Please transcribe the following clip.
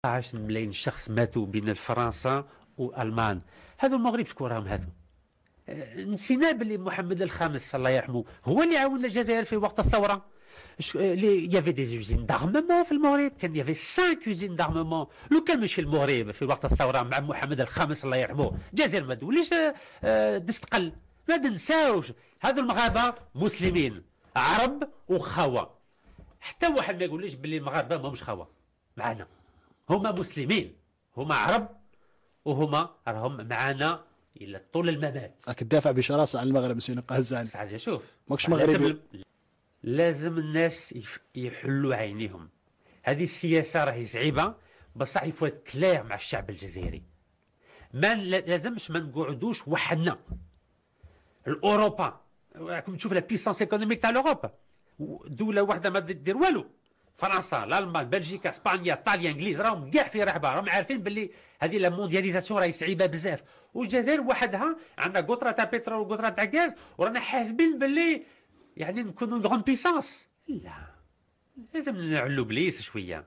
10 ملايين شخص ماتوا بين فرنسا والمان. هذو المغرب شكون راهم هذو؟ نسينا باللي محمد الخامس الله يرحمه هو اللي عاون الجزائر في وقت الثوره. يافي دي يوزين دارممون في المغرب، كان يافي 5 يوزين دارممون. لو كان ماشي المغرب في وقت الثوره مع محمد الخامس الله يرحمه، الجزائر ما توليش تستقل. ما ننساوش هذو المغاربه مسلمين عرب وخوا. حتى واحد ما يقوليش باللي المغاربه ماهمش خوا معنا، هما مسلمين، هما عرب، وهما راهم معنا الى طول الممات. راك تدافع بشراسه عن المغرب سي قهزان. شوف ماكش مغربي. لازم الناس يحلوا عينيهم. هذه السياسه راهي صعيبه، بصح يفوت كلير مع الشعب الجزائري. ما لازمش ما نقعدوش وحدنا. الاوروبا راكم تشوف لا بيسونس ايكونوميك تاع الاوروبا، دوله واحده ما دير والو. فرنسا، الالمان، بلجيكا، اسبانيا، ايطاليا، انجليز راهم كاع في رحبه، راهم عارفين باللي هذه لا موندياليزاسيون راهي صعيبه بزاف. والجزائر وحدها عندنا قطره تاع بترول وقطره تاع غاز، ورانا حاسبين باللي يعني نكونوا غون بيسونس. لا، لازم نعلو بليس شويه.